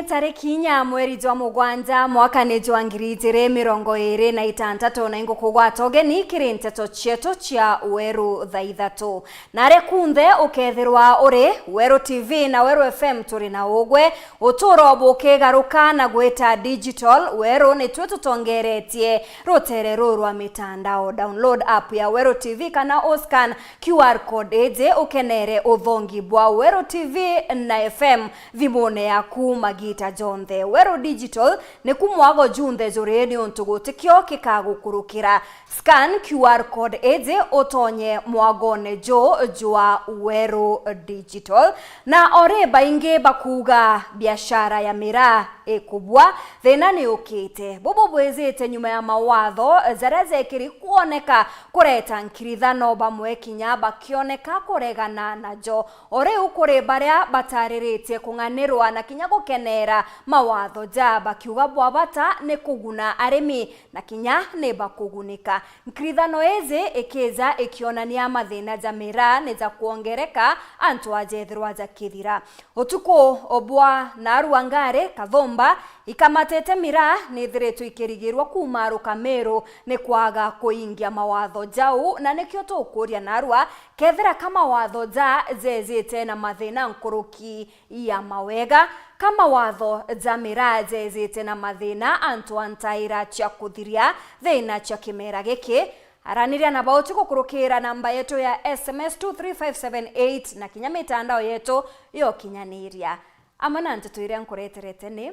tariki inya mweri jwa mugwanja mwaka ni jwa ngiri ijiri mirongo iri na itandatu na ingukugwata ugeni kiri nteto cietu cia Weru thaa ithatu nare kunthe ukethirwa uri Weru TV na Weru FM turi na ugwe uturo bukigaruka na gwita digital. Weru ni twe tutongeretie rutere rwa mitandao. Download app ya Weru TV kana oscan QR code eje ukenere uthongi bwa Weru TV na FM vimone yaku magita jonthe. Weru digital ni kumwago junthe jureni ontugutikio kikagukurukira. Scan QR code eje utonye mwagone jwa Weru digital. Na ore bainge bakuga biashara ya miraa ekubwa thina ni ukite bobo bwezete nyuma ya mawatho zareze kiri kuoneka kureta nkirithano bamwe kinya bakioneka kuregana najo ore ukuri baria batariritie kunganirwa na kinya gukenera mawatho ja bakiuga bwabata ne kuguna arimi na kinya ne bakugunika. Nkirithano eze ekeza ekionania mathina ja miraa ne za kuongereka antu ajethirwa ja kithira utuko obwa na ruangare kathomba ikamatete miraa nithiretu ikirigirwa kumaruka Meru ni kwaga kuingia mawatho jau na nikio tukuria narua kethira kama watho ja zezete na mathina nkuruki ya mawega kama watho za miraa zezete na mathina antu antaira cia kuthiria thina cia kimera giki araniria na bauti kukurukira namba yetu ya SMS 23578 na kinya mitandao yetu yo kinyaniria amana ntutuire nkureterete ni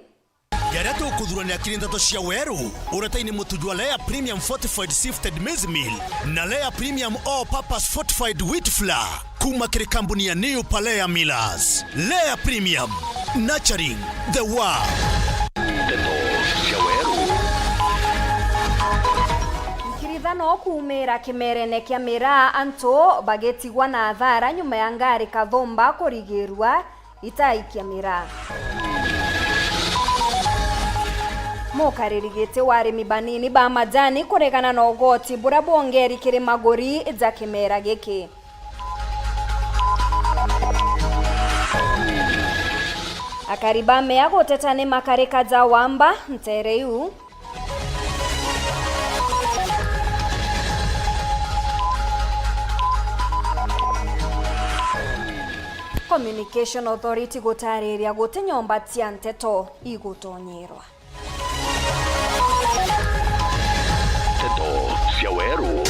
Yareto kudhurania kirindato cia Weru uretaini mutujwa Lea Premium Fortified Sifted Maize Meal na Lea Premium All Purpose Fortified Wheat Flour kuma kiri kampuni ya New Palea Millers. Lea Premium, nurturing the world. Nkirithano kumira kimerene kia miraa anto bagetigwa na athara nyuma ya ngari kathomba kurigirwa itaikia miraa. Mukaririgite warimi banini ba majani kuregana na ugoti bura bongeri kiri magori za kimera giki. Akaribame ya gotetane makareka za wamba ntereu. Communication Authority gutariria gutenyomba tia nteto igutonyerwa. Nteto cia Weru.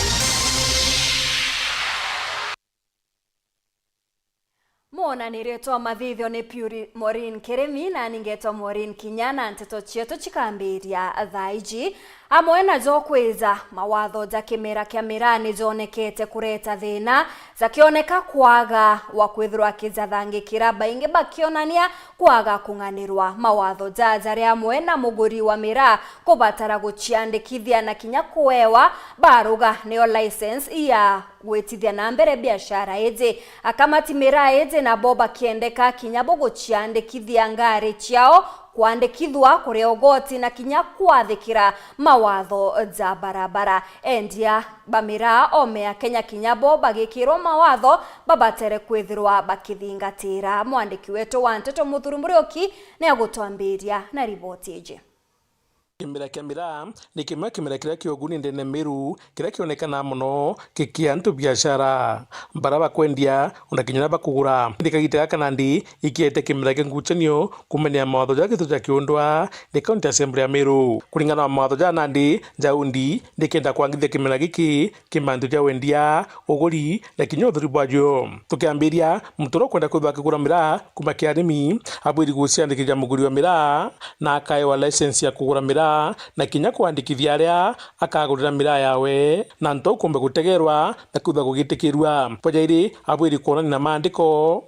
Mona niretwa mathithio ni Puri Maureen Keremi na ningetwa Maureen Kinyana. Nteto cietu chikambiria thaiji amwe na jo kweza mawatho ja kimera kia miraa ni jonekete kureta thina zakioneka kwaga wa kwithirwa kizathangikira baingi bakionania kwaga kunganirwa mawatho ja jari amwe na muguri wa miraa kubatara guciandikithia na kinya kuewa baruga neo license ya gwetithia na mbere biashara eje akamati miraa eje na boba kiendeka kinya bogo ciandikithia ngari ciao kuandikithwa kuri ogoti na kinya kwathikira mawatho za barabara endia bamiraa omea Kenya kinyabo bagikirwo mawatho babatere kwithirwa bakithingatira. Mwandiki wetu wa Nteto Muthuru Murioki ni agutwambiria na riboti ije. Kimera kia miraa ni kimera kiria kioguni ndene Meru kiria kionekana muno kikia ntu biashara baraba kwendia unakinyana bakugura ndikagitega kanandi ikiete kimera kenguchenio kumenya mawatho ja gitu ja kiondwa de county assembly ya Meru kulingana na mawatho ja nandi jaundi ndikenda kwangithia kimera giki kimandu ja wendia uguri na kinyothuri bwajo tukiambiria mutoro kwenda kwithwa kigura miraa kuma kiarimi abwiri guciandikithia muguri wa miraa na akaewa license ya kugura miraa na kinya kuandikithia aria akagurira miraa yawe na nto kumbe gutegerwa na kutha gugitikirwa pojairi abwiri kuonani na maandiko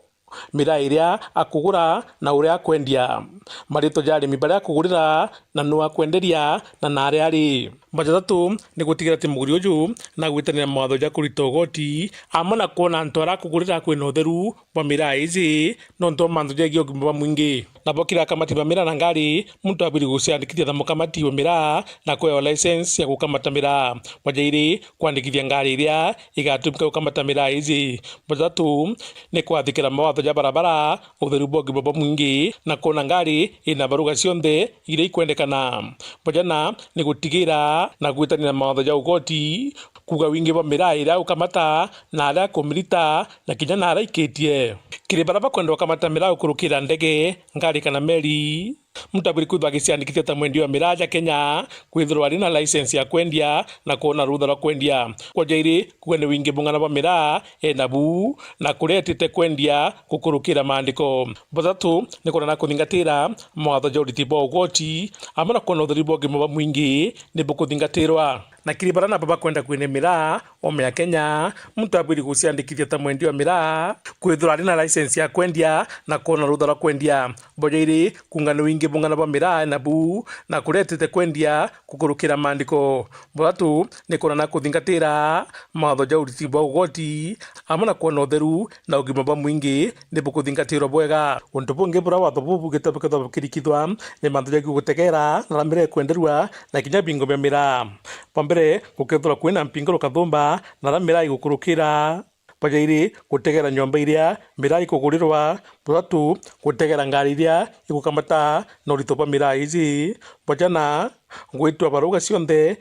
miraa iria akugura na uria akwendia marito jari mibaria akugurira na no akwenderia na nare ari Bajatatu ni gutigira ati muguri uyu na gwitanira mawatho ja kurita ugoti amwe na kuona antu arakugurira kwina utheru wa miraa ici no nto mantu jegi ogima mwingi na bokira kamati ba miraa na ngari muntu abiri guciandikithia thamo kamati wa miraa na kuhewa license ya gukamata miraa wajairi kuandikithia ngari iria igatumika gukamata miraa ici. Bajatatu ni kwathikira mawatho ja barabara utheru bwa ogima mwingi na kuona ngari ina baruga cionthe iria ikwendekana. Bajana ni gutigira na gwitanira mawatho ja ugoti kuga wingi wa miraa iria ukamata na aria kumirita na kinya na aria ikitie kiri baraba kwenda ukamata miraa ukurukira ndege ngari kana meri. Muntu abiri kwithwa agiciandikithia ta mwendia wa miraa ja Kenya kwithirwa ari na license ya kwendia na kuona rutha rwa kwendia kwajairi kuga ni wingi bung'ana bwa miraa enabu na kuretete kwendia gukurukira maandiko. Bajatatu ni kuona na kuthingatira mawatho ja uriti bwa ugoti amwe na kuona utheri bwa ogima mwingi ni bukuthingatirwa na kiri bara na baba kwenda kwine miraa ome ya Kenya. Muntu abiri guciandikithia ta mwendia wa miraa kwithirwa ari na license ya kwendia na kuona rutha rwa kwendia bojairi kunga ni wingi bung'ana bwa miraa nabu na kuretete kwendia kukurukira maandiko. Bajatatu ni kuona na kuthingatira mawatho ja uriti bwa ugoti amwe na kuona utheru na ogima bwa mwingi ni bukuthingatirwa bwega. Untu bungi bura watho bubu gitabukithwa bukirikithwa ni mantu ja gutegera na ramire kwenderua na kinya bingo bya miraa. Pambere gukethura kwina mpinguro kathumba na ra miraa igukurukira bajairi gutegera nyomba iria miraa ikugurirwa. Bajatatu gutegera ngari iria igukamata na urito bwa miraa ici. Bajana gwitwa baruga cionthe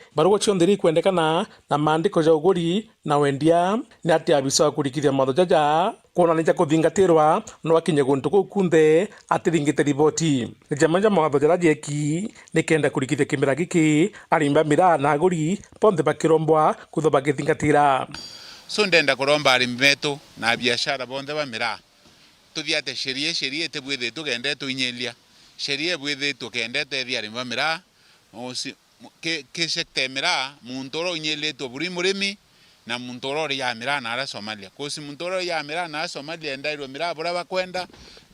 iria ikwendekana na maandiko ja uguri na wendia ni ati abisa kurikithia mawatho jaja kuona nija kuthingatirwa no akinye guntu kuu kunthe atiringite riboti. Jama ja mawatho jara jeki ni kenda kurikithia kimera giki arimba miraa na aguri ponthe bakirombwa kutho bagithingatira. So ndenda kuromba arimi betu na biashara bonthe ba miraa tuthiate sheria tebwithe tugende tuinyelia sheria bwithe tukende tethi arimi ba miraa ke sekte miraa muntoro inyeletwo buri murimi na muntoro ya miraa na ara Somalia kosi muntoro ya miraa na Somalia ndairo miraa bura bakwenda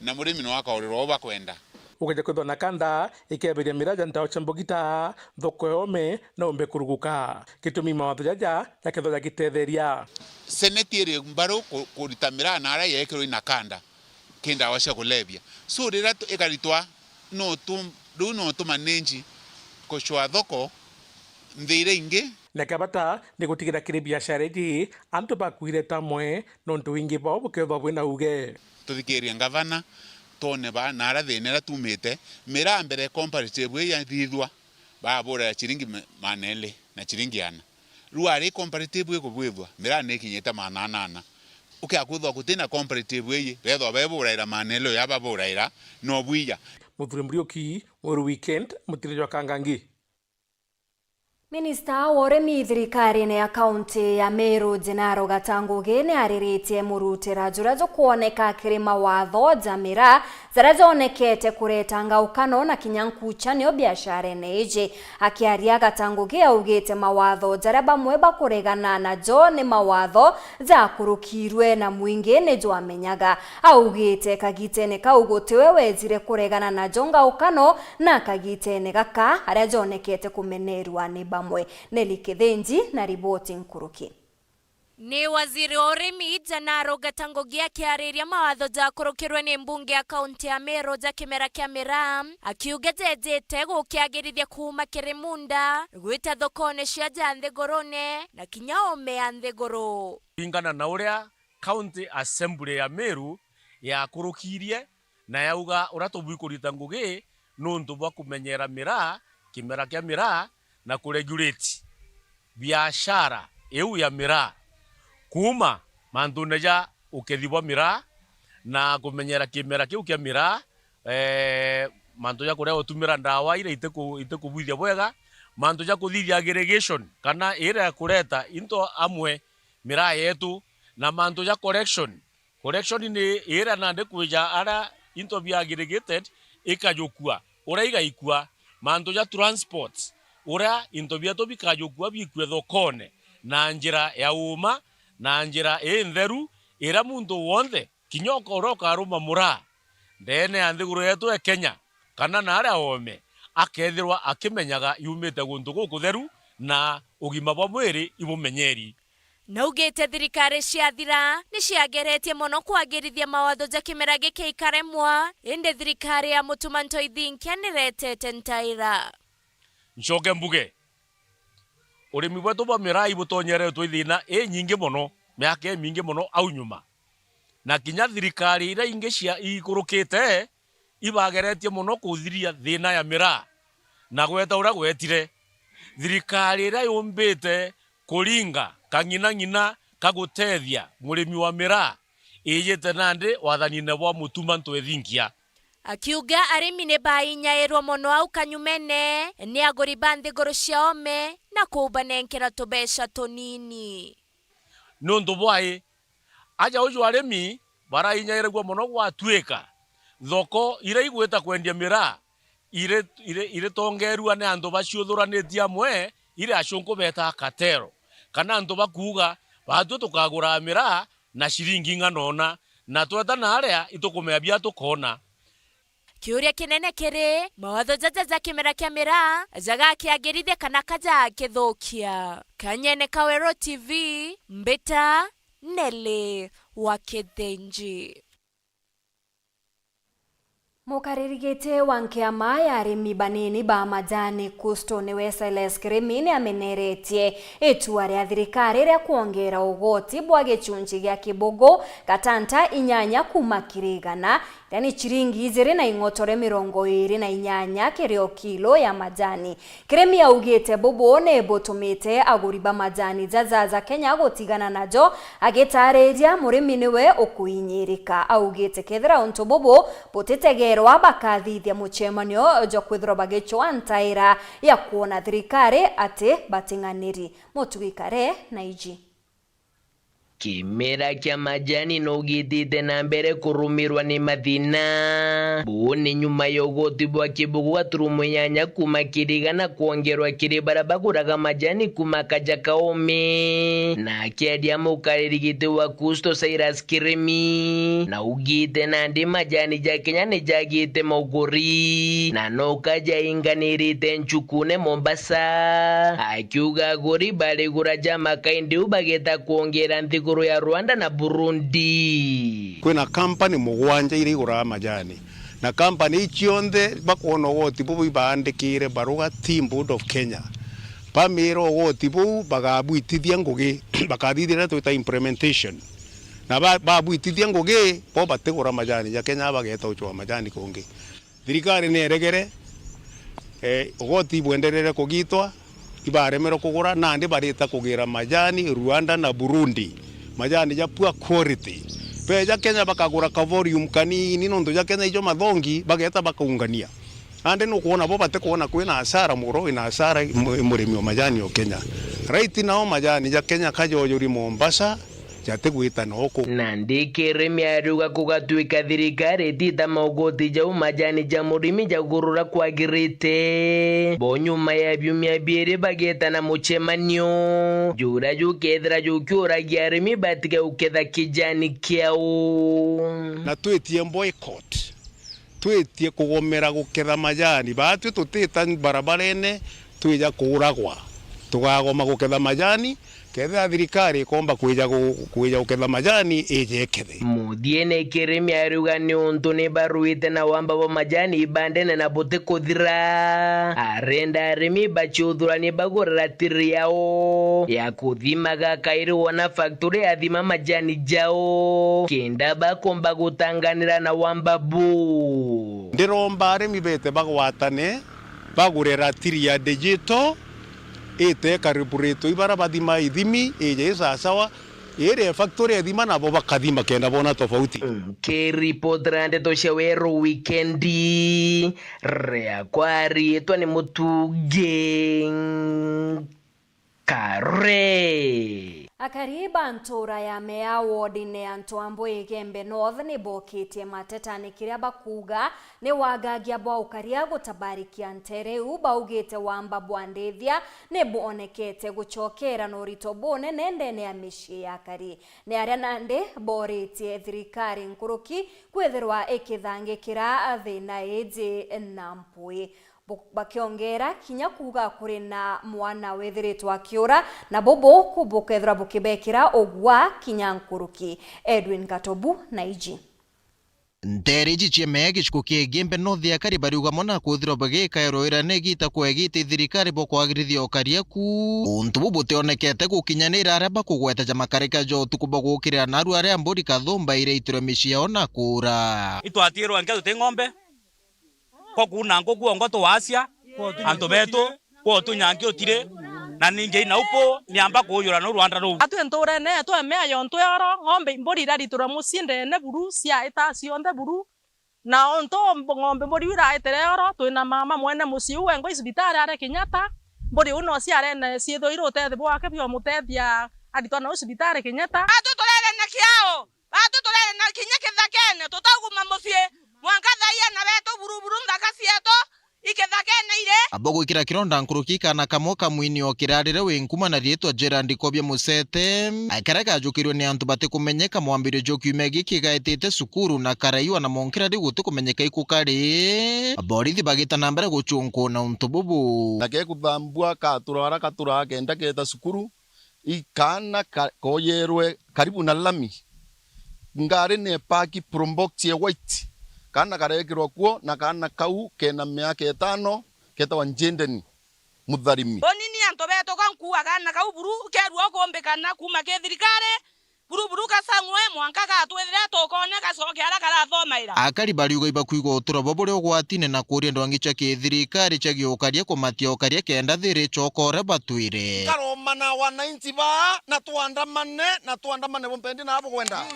na murimi no akauriro bakwenda ukaja kwithwa na kanda ikeberia miraa ja ntao chambogita thoko yome na umbe kuruguka gitumi mawatho jaja yakethwa jagitetheria senetiere mbaro kurita miraa na ara yekero ina kanda kenda washa kulebia so rira ikaritwa no tu manenji koshwa thoko nthire ingi na kabata ni gutigira kiri biashara iji antu bakwire tamwe no ntu wingi bao bukethwa bwina uge tuthikiria ngavana tone ba nara thinera tumite miraa mbere comparative ya thithwa ba bora chiringi manele na chiringi ana ruari comparative ko bwithwa miraa ne kinyeta manana ukiakwithwa kutina comparative ye bethwa bebura ira manelo ya babura ira no bwiya. Muthure Muriuki Mweru Weekend mutire wa Kangangi. Minista wa urimi thirikari-ini ya kaunti ya Meru Gennaro Gatangugi ni ariritie murutira jura jo kuoneka kiri mawatho ja miraa zaria jonekete kureta ngaukano na kinya nkuchanio biashara-ini iji. Akiaria Gatangugi augite mawatho jaria bamwe bakuregana na jo ni mawatho ja kurukirwe na mwingi ni jo amenyaga. Augite kagitene kau gutiwe wezire kuregana na jo ngaukano na kagitene gaka aria jonekete kumenerwa ni bamwe. Neli Kithenji na riboti nkuruki. Ni waziri wa urimi Gennaro Gatangugi akiariria mawatho ja kurukirwe ni mbunge ya kaunti ya Meru ja kimera kia miraa akiuga jejete gukiagirithia kuma kiri munda gwita thokone cia ja nthigurune na kinya ome ya nthiguru kulingana na uria county assembly ya Meru ya kurukirie na yauga uratubui kurita ngugi nuntu bwa kumenyera miraa kimera kia miraa na kuregulate biashara eu ya miraa kuma manduneja ukethibwa miraa na kumenyera kimera kiu kia miraa mandu ya kuria utumira ndawa ire itekubwithia bwega mandu ya kuthithia aggregation kana ire kureta into amwe miraa yetu na mandu ya correction ni ire na ndekuja ara into be aggregated ikajukua ura igaikua mandu ya transport ura into bieto bikajukua bikwe thokone na njira ya uma na njira entheru ira muntu wonde kinyoko uroka aruma mura ndene anthiguru yetu Kenya kana na aria ome akethirwa akimenyaga yumite guntu guku theru na ugima bwa mwiri ibumenyeri. Naugite thirikari ciathira ni ciageretie muno kwagirithia mawatho ja kimera giki ikaremwa indi thirikari ya Mutumanto Ithinkia niretete ntaira. Ncoke mbuge urimi bwetu bwa miraa ibutonyerete ithina nyingi muno miaka mingi muno au nyuma, na kinya thirikari ira ingi cia ikurukite ibageretie muno kuthiria thina ya miraa na gweta ura gwetire. Thirikari ira yumbite kuringa kang'ina kagutethia murimi wa miraa iyite nandi wathanine bwa Mutumanto Ithinkia. Akiuga arimi ni bainyairwo muno au kanyumene ni aguri bandi ngoro ciaome na kubanenkera tubeca tunini. Nundu bwai aja uju arimi barainyairwo muno gwatuika thoko ira igweta kwendia miraa ire tongerua ne andu baciuthuranitie amwe ire acunku beta katero kana andu bakuga batu tukagura miraa na ciringi ng'anona na tweta na aria itukumebia tukona. Kiuria kinene kiri mawatho jaja za kimera kia miraa jaga kiagirithia kana kaja kithukia. Kanyene Kawero TV, Mbita Nele wa Kithenji. Mukaririgite wa nkiama ya arimi banini ba majani Kusto niwe Silas Kirimi ni ameneretie itua ria thirikari ria kuongera ugoti bwa gicunji gia Kibogo gatanta inyanya kuma kirigana yani chiringi 228 kirio kilo ya majani. Kirimi augite bobo ne botumite aguri ba majani jaza Kenya gutigana najo agitariria murimi niwe ukuinyirika. Augite kethira onto bobo botetege bakathithia muchemanio jo kwithro bagichwa ntaira ya kuona thirikari ati batinganiri. Mutugikare na iji kimera kia majani no githite na mbere kurumirwa ni mathina bone nyuma ya ugoti bwa Kibogo gaturumo inyanya kuma kirigana kuongerwa kiri barabaguraga majani kuma kaja kaome na akiadia mukaririgite wa Kusto Silas Kirimi na ugite nandi majani ja Kenya ni jagite mogori na no kaja inganirite nchukune Mombasa akiuga gori baligura jama kaindi ubageta kuongera nthiguru ya Rwanda na Burundi. Kwina kampani mugwanja iri igura majani na kampani ichionde bakona woti bubu ibandikire baruga Team Board of Kenya pamiro woti bubu bagabwitithia ngugi bakathithira twita implementation na babwitithia ngugi bo bategura majani ya Kenya bageta uchwa majani kungi thirikari ne regere woti bwenderere kugitwa ibaremero kugura nandi barita kugira majani Rwanda na Burundi majani ya poor quality peja Kenya bakagura ka volume kanini nondo ya Kenya ijo mathongi bageta bakaungania ande no kuona bo bate kuona kwina hasara muro ina hasara murimi wa majani o Kenya right now majani ya Kenya kajo yuri Mombasa jategwita noko nandi Kirimi aruga kugatwika thirikari tita mogoti ja majani ja murimi ja gurura kwagirite bonyuma ya byumya biere bageta na muchemanio jura jukethra jukyura gyarimi batike uketha kijani kiao na twetie boycott twetie kugomera guketha majani batu tutita barabarene twija kuragwa tugagoma guketha majani ketha thirikari komba kuija uketha majani ejekethe mudiene Kirimi aruga ni untu ni baruite na wamba wa majani ibandene na bote kuthira arenda arimi bachuthura ni bagura tiri yao ya kuthimaga kairu wana factory athima majani jao kenda bakomba gutanganira na wamba bu ndiromba arimi bete bagwatane bagurera tiri ya digital ete karibureto ibara badima idimi eje sawa ere factory edima na boba kadima kenda bona tofauti ke reportrande to shawero weekendi rea kwari etwa ni mutuge kare akariba ntura ya mea wodi ne Antoambo Igembe North ni bokitie matetani kiria bakuga ni wagagia bwa ukaria gutabarikia ntere uba ugite wamba bwandethia ne bonekete guchokera no ritobone nende ne amishi yakari ne aria nande boritie thirikari nkuruki kwethirwa ikithangikira athina eje nampui bakiongera kinya kuga kuri na mwana wethiritwa akiura na bobo kubukethra bukibekira ogwa kinya nkuruki. Edwin Katobu na iji Ndereji chieme giciko kiegimbe nothia kari bariuga mona kuthiro bagikaeroira negita kwegita thirikari bokwagirithia okaria ku untu bubutionekete gukinyanira aria bakugweta jamakarika jo tukuba gukirira naru aria mburi kathumba ireitiro miciao na kura itwatirwa ngetu te ng'ombe ko kuna ngoguo ngoto wacia antu betu ko tunyangi otire na ninge ina upo niamba kuyura no Rwanda ru atu entorene to emea yonto yoro ng'ombe mbori raritura musinde ne buru cia itacio nde buru na onto ng'ombe mbori wira eterero twina mama mwene muciu wengo isibitari are Kenyatta mbori uno ciare ne cietho irote thebo wake bio mutethia aditwa na isibitari Kenyatta atu turere na kiao atu turere na kinya kithakene tutaguma mucie mwangathaia na beto buru buru ndaka cieto ikethakene ire abogo ikira kironda nkuruki kana kamoka mwini okirarire winkuma na rietwa Gerard Kobia Musete akaraka jukirwe ni antu bate kumenyeka mwambire jokiume gikigaitete sukuru na karaiwa na monkira ri gutu kumenyeka ikukari aborithi bagita nambere guchunko na untububu nake kuthambua katurara katura kenda keta sukuru ikana koyerwe karibu na lami ngare ne paki prombox ye white kana karekirwa kuo na kana kau kena miaka 5 keta wanjendeni mutharimi onini anto beto kankuwa kana kau buru kerwa kombekana kuma ke thirikare buru kasangwe mwanka gatwethire tokone gacoke ara karathomaira akari bariuga ibakuigo uturobo buri ugwatine na kuria ndwangicha ke thirikari chagiokaria kumatia okaria kenda thiri chokore batwire karomana wananchi ba na tuandamane bompendi na hapo kwenda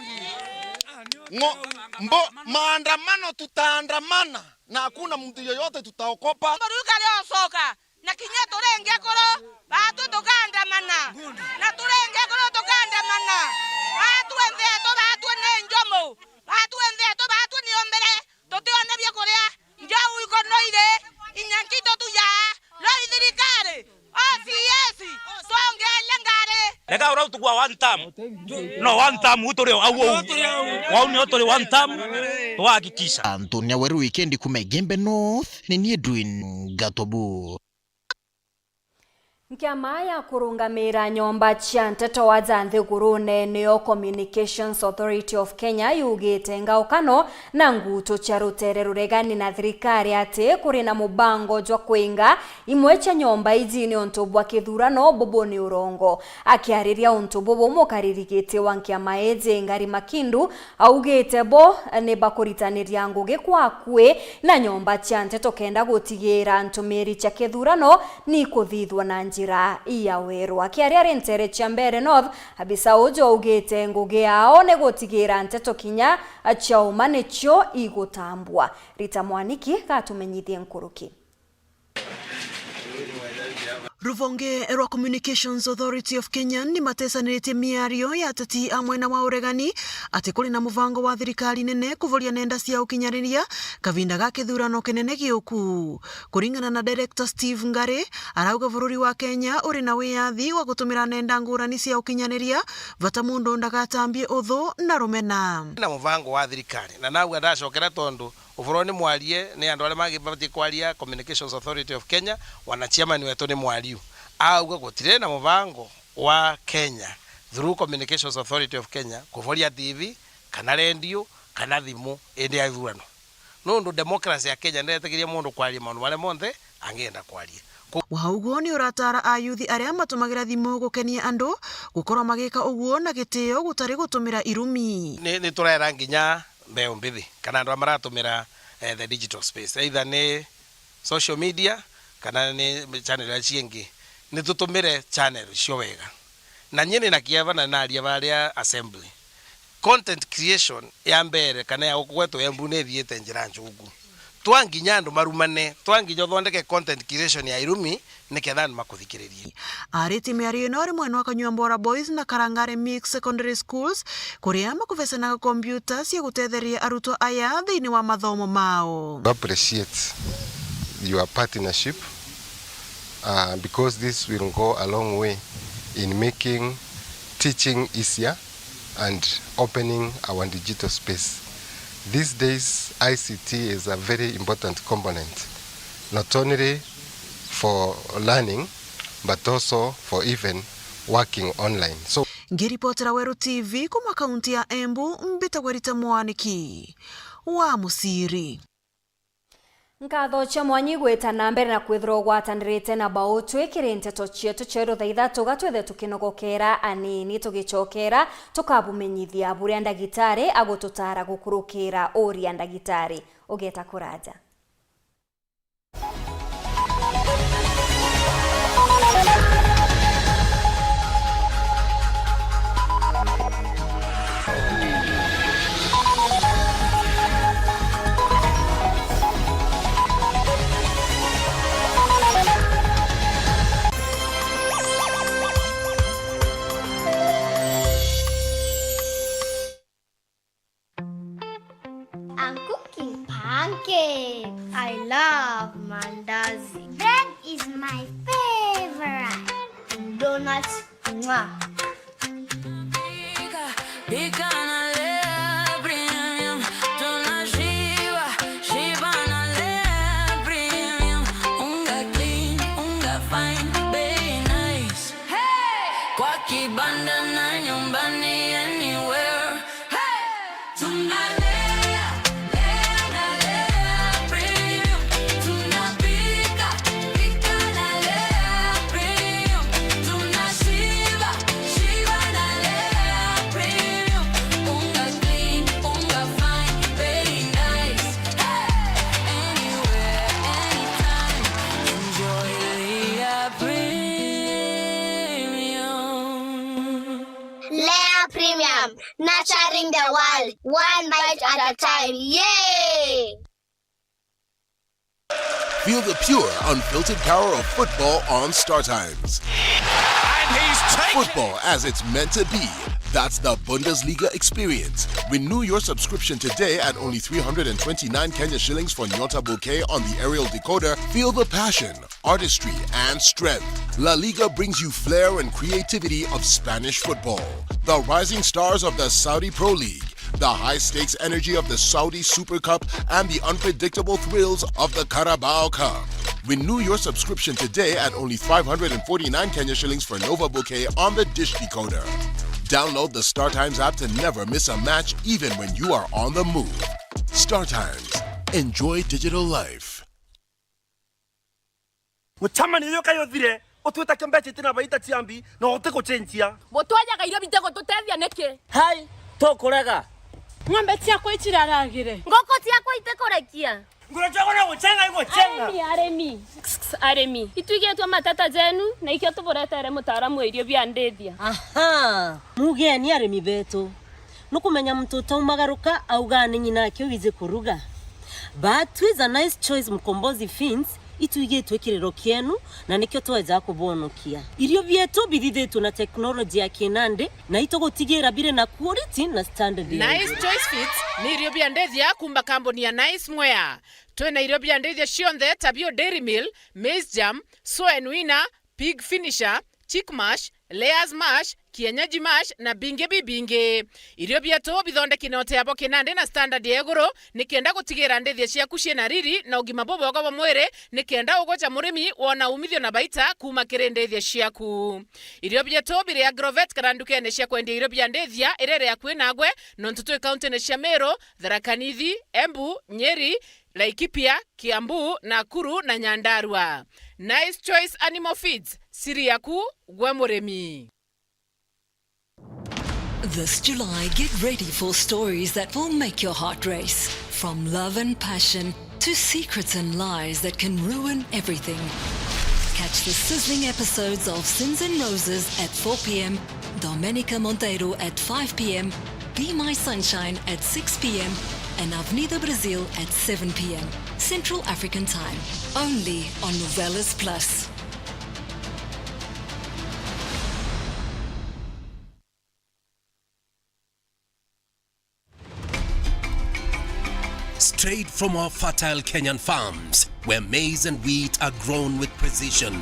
maandamano tutaandamana na hakuna mtu yoyote tutaokopa baruka leo soka na kinya turenge koro batu tukandamana na turenge koro tukandamana batu enzeto batu nenjomo batu enzeto batu niombere totione bya korea njau iko noire inyankito tuya loi thirikari OCS songele ngare lega ora tukwa one time no one time utore awo wauni otore one time twahakikisha Antonia Weru weekend kumegembe North ni Edwin Katobu Nkiama ya kurungamira nyomba cia nteto wa Zanthiguru Neo Communications Authority of Kenya yugite ngaukano na nguto cia rutere ruregani na thirikari ati kuri na mubango jwa kuinga imwe cia nyomba ijini ontobwa kithurano Boboni Urongo akiariria ontobo mukaririgite wa nkiama eje ngari Makindu augite bo ne bakuritaniria ngugi kwa kwe na nyomba cia nteto kenda gutigira ntumiri cia kithurano ni kuthithwa na njira iya weru akiaria rentere cia mbere North abisa ujo ugite ngugi yao ne gutigira nteto kinya achauma necho igutambwa Rita Mwaniki katumenyithie nkuruki Ruvonge rwa Communications Authority of Kenya ni matesanirite miario ya ateti amwe na wauregani ati kuri na muvango wa thirikari nene kuvoria nenda cia ukinyariria kavinda ga kithurano kinene giuku kuringana na Director Steve Ngare arauga bururi wa Kenya uri na wiyathi wa gutumira nenda ngurani cia ukinyariria vata mundu ndagatambie uthu na rumena na muvango wa thirikari na nawe ndacokera tondu uvoroni mwarie ni andu aria magibati kwaria Communications Authority of Kenya wanachiama ni wetu ni mwariu auga gutire na muvango wa Kenya through Communications Authority of Kenya kuvoria TV kana radio kana thimu ende ya thurano nundu democracy ya Kenya ndetegiria mundu kwaria maundu maria monthe angenda kwaria wauguo ni uratara ayuthi aria matumagira thimu gukenia andu gukorwo magika uguo na gitio gutari gutumira irumi ni turera nginya mbeo mbithi kana andu maratumira the digital space either ni social media kana ni channel ya ciengi ni tutumire channel cio wega na nyene na kiava na naria baria assembly content creation ya mbere kana ya gukweto embu ne thiete njira njugu twanginya andu marumane twanginya thondeke content creation ya irumi niketha andu makuthikiririe ariti miario no rimwe no akanywa Mbora Boys na Karangare Mix Secondary Schools kuria makuvesana computer cia gutetheria arutwo aya thiini wa mathomo mao. Appreciate your partnership because this will go a long way in making teaching easier and opening our digital space. These days, ICT is a very important component not only for learning, but also for even working online. So ngiripotera Weru TV kuma kaunti ya Embu, Mbitagwarita Mwaniki wa Musiri. Nkatho cha mwanyi gweta na mbere na kwithirwo gwatanirite na bao twikire nteto cietu ceru thaitha tugatwethe tukinogokera anini tugicokera tukabumenyithia buria ndagitari agututara gukurukira uria ndagitari ugeta kuraja. I'm cooking pancakes. I love mandazi. Bread is my favorite. Donuts, mwah. Nurturing the world, one bite at a time. Yay! Feel the pure, unfiltered power of football on Star Times. And he's taken Football as it's meant to be. That's the Bundesliga experience. Renew your subscription today at only 329 Kenya shillings for Nyota Bouquet on the aerial decoder. Feel the passion, artistry, and strength. La Liga brings you flair and creativity of Spanish football. The rising stars of the Saudi Pro League, the high-stakes energy of the Saudi Super Cup, and the unpredictable thrills of the Carabao Cup. Renew your subscription today at only 549 Kenya shillings for Nova Bouquet on the Dish Decoder. Download the Star Times app to never miss a match, even when you are on the move. Star Times. Enjoy digital life. Mutamani yoka yothire otweta kembeche tena baita tiambi na oteko chenjia. Botwaja gairo bitego tutethia neke. Hai tokorega. Ng'ombe ciakwa itiraragire. Ngoko ciakwa itekorekia. Ngurachagona guchenga iguchenga. Aremi. Ituigetwa matata jenu na ikio tuboretere mutaaramu wa irio bia ndethia. Aha. Mugeni aremi betu. Nukumenya mtoto umagaruka auga ni nyina kyo wize kuruga. But with a nice choice mkombozi fins ituigetwe kirero kienu na nikyo tweza kubonokia. Irio bietu bithithetwo na teknology ya kinande na itogotigera bire na quality na standard. Nice choice fits ni irio bia ndethia kumba kamboni ya Nice Mwea. Twena irio bia ndethia cionthe tabio Dairy Mill, Maize Jam, Soy Winner, Pig Finisher, Chick Mash, Layers Mash, Kienyeji Mash na binge bibinge. Irio bietu bithondeki na oteabo kinande na standard ya iguru nikenda gutigira ndethia ciaku ciena riri na ugima bobogo wa mwire nikenda ugocha murimi wona umithio na baita kuma kire ndethia ciaku. Irio bietu bire Agrovet karandukene cia kwendia irio bia ndethia irere ya kwinagwe nontutu county ne cia Meru, Tharaka Nithi, Embu, Nyeri, Laikipia, Kiambu, Nakuru na Nyandarua. Nice Choice Animal Feeds, siri yaku gwe murimi. This July, get ready for stories that will make your heart race. From love and passion to secrets and lies that can ruin everything. Catch the sizzling episodes of Sins and Roses at 4 p.m, Domenica Monteiro at 5 p.m, Be My Sunshine at 6 p.m, and Avenida Brazil at 7 p.m, Central African Time. Only on Novelas Plus. Straight from our fertile Kenyan farms, where maize and wheat are grown with precision.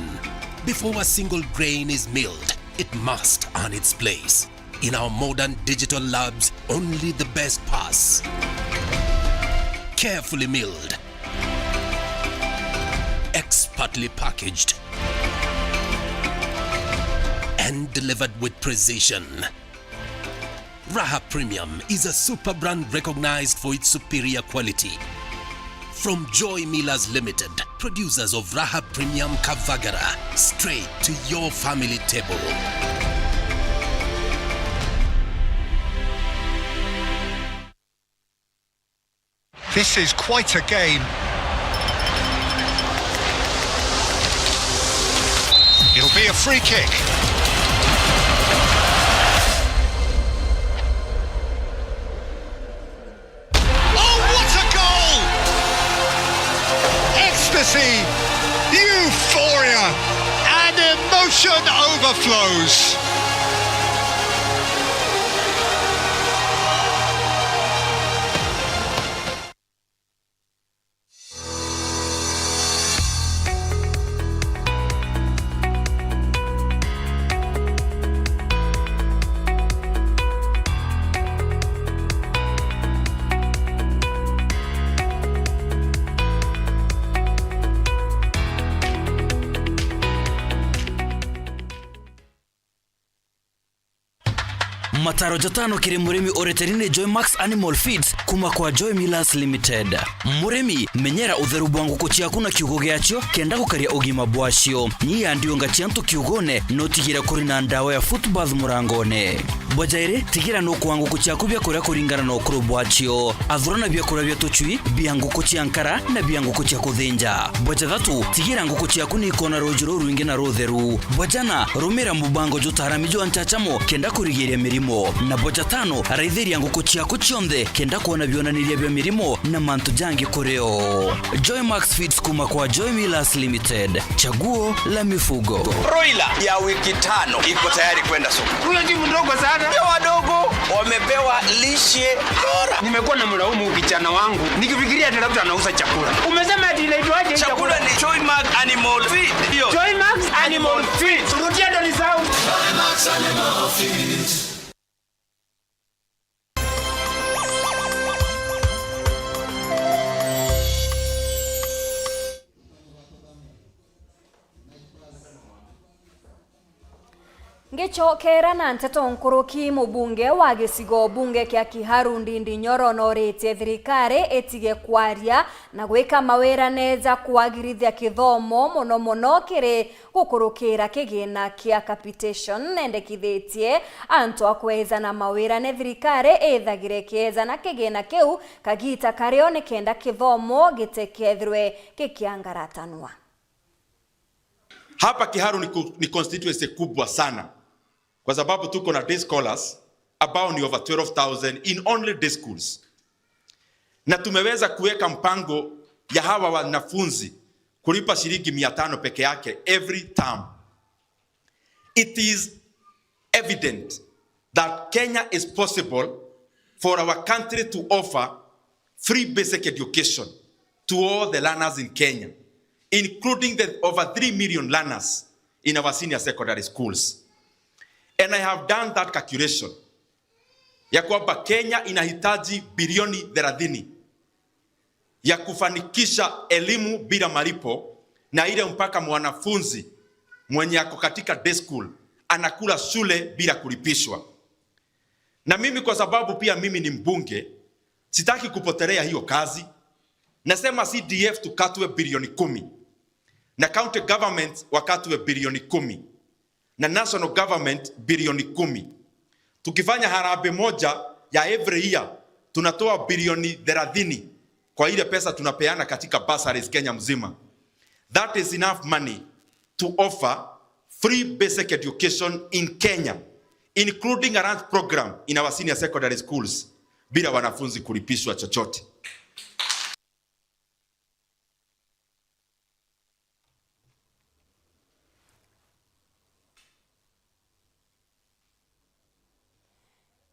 Before a single grain is milled, it must earn its place. In our modern digital labs, only the best pass. Carefully milled, smartly packaged and delivered with precision. Raha Premium is a super brand recognized for its superior quality. From Joy Millers Limited, producers of Raha Premium Kavagara, straight to your family table. This is quite a game. It'll be a free kick. Oh, what a goal! Ecstasy, euphoria, and emotion overflows. Mataro jatano kiri murimi oreterine Joy Max Animal Feeds kuma kwa Joy Millers Limited. Murimi menyera utheru bwa nguku ciaku na kiugo giacio kenda gukaria ugima bwacio. Nyi ndio ngaciantu kiugone no tigira kuri na ndawa ya footbath murangone. Bojaire tigira no kwa nguku ciaku bya kuria kuringana no kuru bwacio. Athurana bya kuria bya tuchui bya nguku ciankara na bya nguku cia kuthinja. Boja thatu tigira nguku ciaku ni kona rojuro ruingi na rotheru. Bojana rumira mubango jutaramijo anchachamo kenda kurigiria mirimo. Na boja tano raidhiria nguku ciaku cionthe kenda kuona bionaniria bya mirimo na mantu jangi kureo. Joy Max Feeds kuma kwa Joy Millers Limited, chaguo la mifugo. Broiler ya wiki 5 iko tayari kwenda soko. Huyo timu ndogo sana. Ndio wadogo wamepewa lishe bora. Nimekuwa na mlaumu kijana wangu nikifikiria ati labda anauza chakula. Umesema ati inaitwaje chakula? Ni Joy Max Animal Feed. Ndio. Joy Max Animal Feed. Turudia ndo ni sawa. Joy Max Animal Feed. Ngicokera na nteto nkuruki mubunge wa gicigo bunge kia Kiharu Ndindi Nyoro noretie thirikari etige kwaria na gwika mawira neza kwagirithia kithomo muno kiri gukurukira kigina kia capitation nendekithitie antu akweza na mawira ne thirikari ethagire kieza na kigina kiu kagita kario ni kenda kithomo gitekethirwe kikiangaratanwa. Hapa Kiharu ni constituency kubwa sana kwa sababu tuko na day scholars ambao ni over 12,000 in only day schools. Na tumeweza kuweka mpango ya hawa wanafunzi kulipa shilingi 500 peke yake every term. It is evident that Kenya is possible for our country to offer free basic education to all the learners in Kenya, including the over 3 million learners in our senior secondary schools. And I have done that calculation. Ya kwamba Kenya inahitaji bilioni 30 ya kufanikisha elimu bila malipo na ile mpaka mwanafunzi mwenye ako katika day school anakula shule bila kulipishwa. Na mimi kwa sababu pia mimi ni mbunge, sitaki kupotelea hiyo kazi. Nasema CDF tukatwe bilioni 10. Na county government wakatwe bilioni 10. Na national government bilioni 10. Tukifanya harambee moja ya every year, tunatoa bilioni 30 kwa ile pesa tunapeana katika bursaries Kenya mzima. That is enough money to offer free basic education in Kenya, including a lunch program in our senior secondary schools, bila wanafunzi kulipishwa chochote.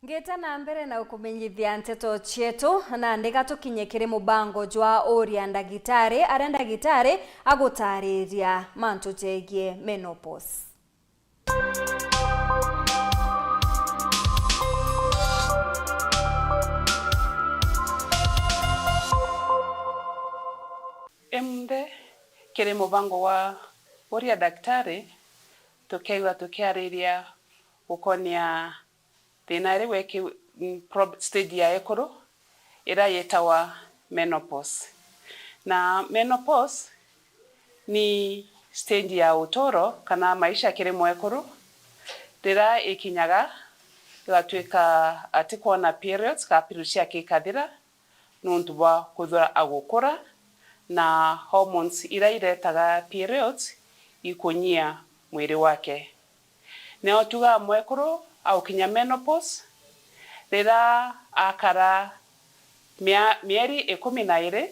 Ngeta na mbere na ukumenyithia nteto chetu na ndega tukinyekere mubango jwa oria ndagitari aria ndagitari agutariria mantu jegie menopause. Embe kiri mubango wa uria daktari tukeiwa tukiariria ukonia thina ri weki stage ya ekuru ira yetawa menopause. Na menopause ni stage ya utoro kana maisha kiri mwekuru rira ikinyaga igatuika ati kuona periods ka pirucia kikathira nundu bwa kuthura agukura na hormones ira iretaga periods ikunyia mwiri wake. Neo tuga mwekuru au kinya menopause rira akara mieri 12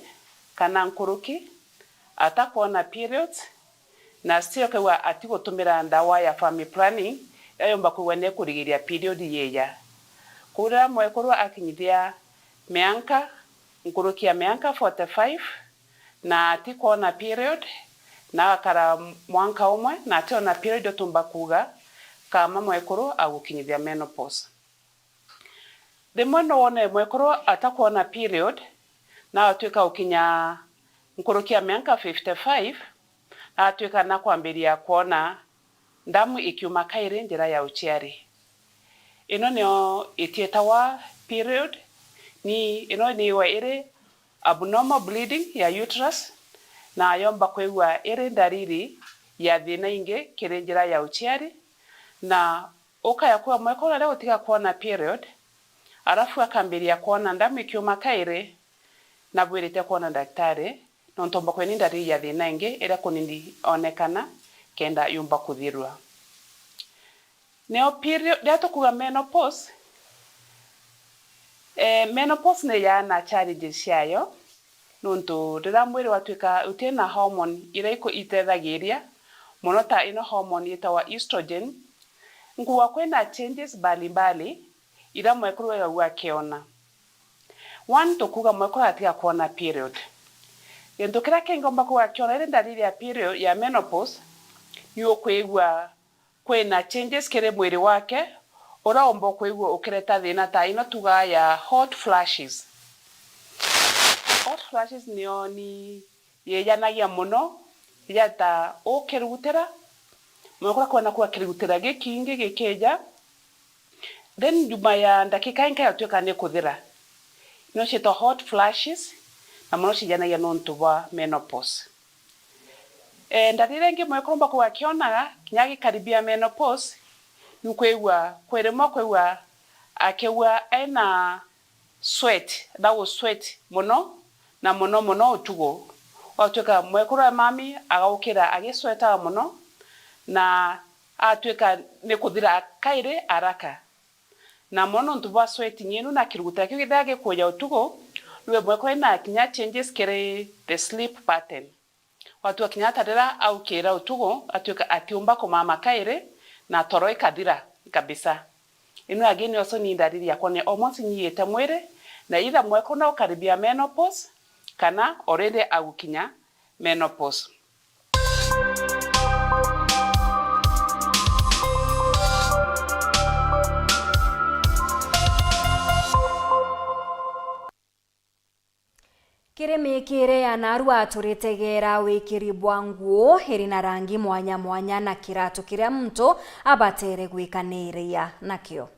kana nkuruki atakuona periods na still kwa atigutumira ndawa ya family planning yomba kuwene kurigiria period yeya. Kura mwekuru akinyithia mianka nkurukia mianka 45 na atikuona period na akara mwanka umwe na ationa period otumba kuga kama mwekuru agukinyithia menopause. Demono one mwekuru atakuona period na atuika ukinya nkurukia mianka 55 na atuika na kwambiria kuona ndamu ikiuma kairi njira ya uchiari. Ino nio itietawa period ni ino ni wa ire abnormal bleeding ya uterus na yomba kwegwa ire ndariri ya thina inge kiri njira ya uchiari na ukaya kwa mwekora leo tika kuona period arafu akambiria kuona ndamu ikiuma kairi na bwirite kuona daktari nontomba kweni ndariri ya thina inge ira kunindi onekana kenda yumba kuthirwa. Neo period dato kuga menopause menopause ne yana challenges yayo nuntu rira mwiri watuika utena hormone ira iko itethagiria muno ta ino hormone yetawa estrogen nguwa kwena changes mbalimbali ira mwekuru wa kiona. One to kuga mwekuru atia kuona period gento kira kengomba kuga kiona ire ndariri ya period ya menopause yo kwegwa kwena changes kere mwiri wake ora ombo kwegwa ukireta thina ta ino tuga ya hot flashes. Hot flashes ni yeyanagia muno yata okirutira mwekura kwana kwa kirutira gikingi gikeja then juma ya ndakika inka yatuika ne kuthira no shito hot flashes na muno shijanagia nontu bwa menopause. Ndarire ngi mwekomba kwa kionaga kinyagi karibia menopause nkwegwa kweremo kwegwa akewa ena sweat muno na muno utugo watuka mwekura mami agaukira agisweta muno na atuika ne kuthira kaire araka na muno ntubwa sweat nyinu na kiruguta kigithage kuja utugo niwe mwekora na kinya changes kere the sleep pattern watu wakinyata dira au kera utugo atuka atiumba kumama kaire na toro ikathira kabisa. Ino ageni oso ni ndariri yakwa ne almost nyiyete mwire na ira mweko na ukaribia menopause kana already agukinya menopause. Kiremekere ya narua turitegera wikiri bwanguo heri na rangi mwanya mwanya na kirato kiria mtu abatere gwikaniria nakio.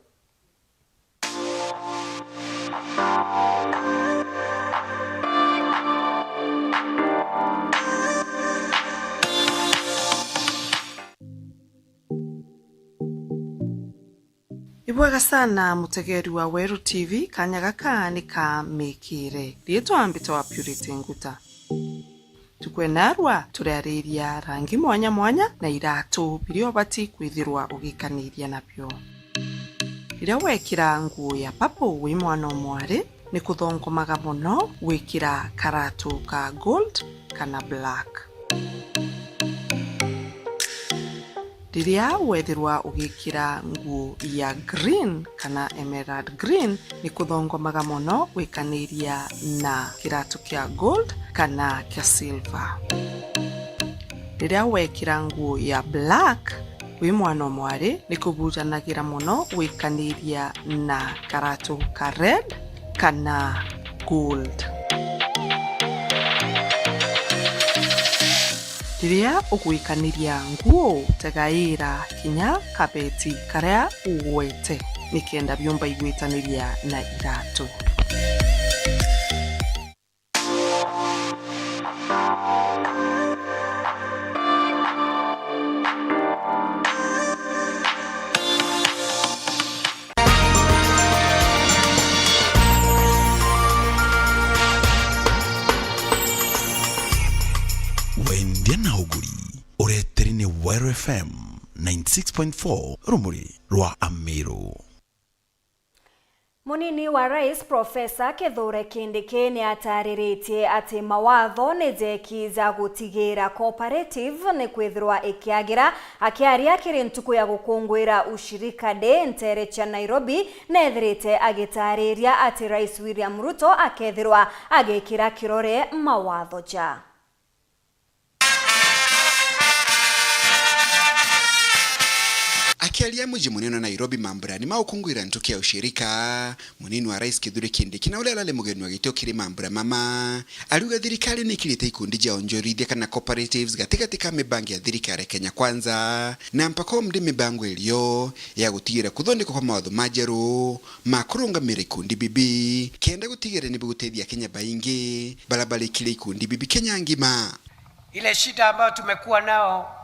Ibwega sana mutegeri wa Weru TV kanya gaka ni ka mekire rietwa ambito wa Purity Nguta tukwenarwa turariria rangi mwanya mwanya na iratu birio bati kwithirwa ugikaniria napyo ira wekira nguo ya papo wi mwana mwari ni kuthongomaga muno wikira karatu ka gold kana black Riria wethirwa ugikira nguo ya green kana emerald green ni kuthongomaga muno wikaniria na kiratu kia gold kana kia silver. Riria wekira nguo ya black wi mwana mwari ni kubujanagira muno wikaniria na karatu ka red kana gold. riria ugwikaniria nguo tegaira kinya kapeti karia ugwete nikenda byumba igwitaniria na iratu. Wendiana uguri ureterine Wire FM 96.4 rumuri rwa Amiro. Munini wa Rais Profesa Kithure Kindiki ni atariritie ati mawatho ni jeki za gutigira cooperative ni kwithirwa ikiagira akiaria kiri ntuku ya gukungwira ushirika day ntere cha Nairobi nethirite agitariria ati Rais William Ruto akethirwa agikira kirore mawatho ja. Akialia mji munene wa Nairobi mambrani maukungwira ntuki ya ushirika, munini wa Rais Kithure Kindiki na ule alale mugeni wa gitio kiri mambura mama aluga thirikari ni kirite ikundi ja onjorithia kana cooperatives gatika mibangi ya thirikari Kenya Kwanza na mpaka mdi mibango ilio ya gutigira kuthondeka kwa mawatho majeru makurungamira ikundi bibi kenda gutigira ni bugutethia Kenya baingi barabara kile ikundi bibi Kenya ngima. Ile shida ambayo tumekuwa nao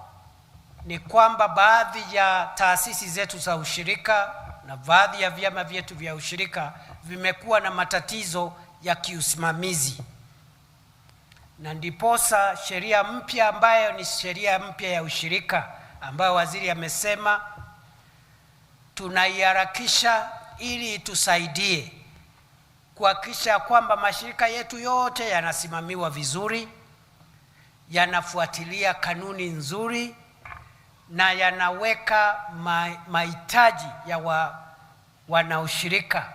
ni kwamba baadhi ya taasisi zetu za ushirika na baadhi ya vyama vyetu vya ushirika vimekuwa na matatizo ya kiusimamizi, na ndiposa sheria mpya ambayo ni sheria mpya ya ushirika ambayo waziri amesema tunaiharakisha ili itusaidie kuhakikisha kwamba mashirika yetu yote yanasimamiwa vizuri, yanafuatilia kanuni nzuri na yanaweka mahitaji ya wanaushirika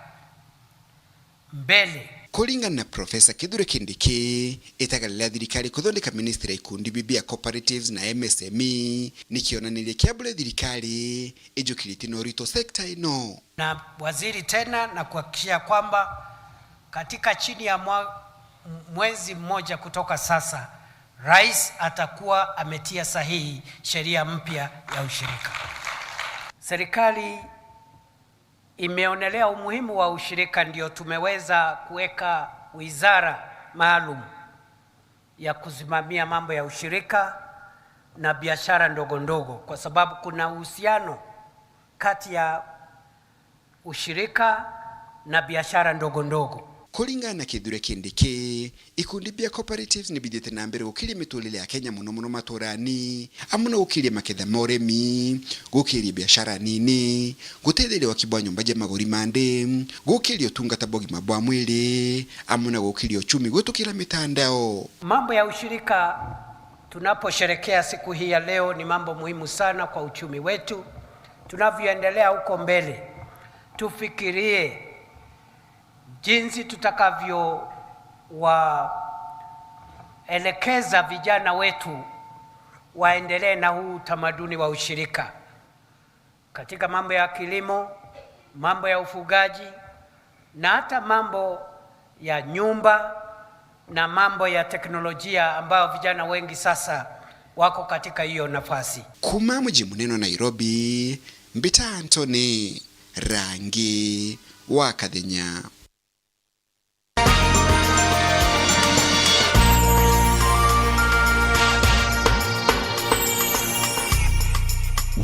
mbele. Kulingana na Profesa Kithure Kindiki, itagalila thirikari kuthondeka ministry ikundi bibi ya cooperatives na MSME nikionaniria kiabule thirikari ijukiriti no rito sekta ino. Na waziri tena na kuhakikisha kwamba katika chini ya mwezi mmoja kutoka sasa Rais atakuwa ametia sahihi sheria mpya ya ushirika. Serikali imeonelea umuhimu wa ushirika, ndio tumeweza kuweka wizara maalum ya kusimamia mambo ya ushirika na biashara ndogo ndogo, kwa sababu kuna uhusiano kati ya ushirika na biashara ndogo ndogo. Kulingana na Kithure Kindiki, ikundi bia cooperatives ni bidite na mbere gukiria mitulile ya Kenya muno maturani amuna gukiria maketha moremi, gukiria biashara nini, gutetheria wakibwa nyumba je magori mande, gukiria utungata bogi mabwa mwili, amuna gukiria uchumi gutukira mitandao. Mambo ya ushirika tunaposherekea siku hii ya leo ni mambo muhimu sana kwa uchumi wetu. Tunavyoendelea huko mbele, tufikirie jinsi tutakavyo waelekeza vijana wetu waendelee na huu utamaduni wa ushirika katika mambo ya kilimo, mambo ya ufugaji na hata mambo ya nyumba na mambo ya teknolojia ambayo vijana wengi sasa wako katika hiyo nafasi. Kuma mji munene wa Nairobi, Mbita Anthony, Rangi wa Kathenya.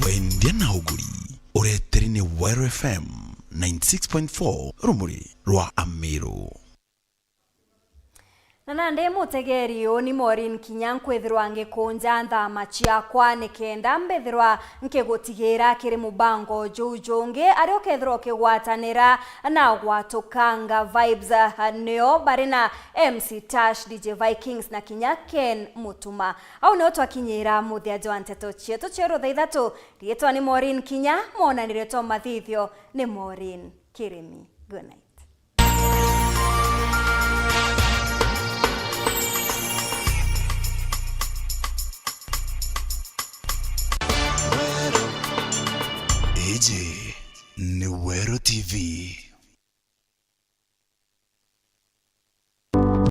Wendiana uguri ureterine Wire FM 96.4 rumuri rwa Amiro. Nanande mutegeri oni Maureen Kinya kwithirwa ngikunja nthama ciakwa nikenda mbithirwa nkigutigera kiri mubango jujonge ari ukethirwa kigwatanira na gwatukanga vibes nio barina MC Tash, DJ Vikings na Kinya Ken Mutuma. Au no twakinyira muthia jo anteto cietu cieru thaithatu rietwa ni Maureen Kinya, mona niretwa mathithio ni Maureen Kirimi. Good night. Eje ni Wero TV.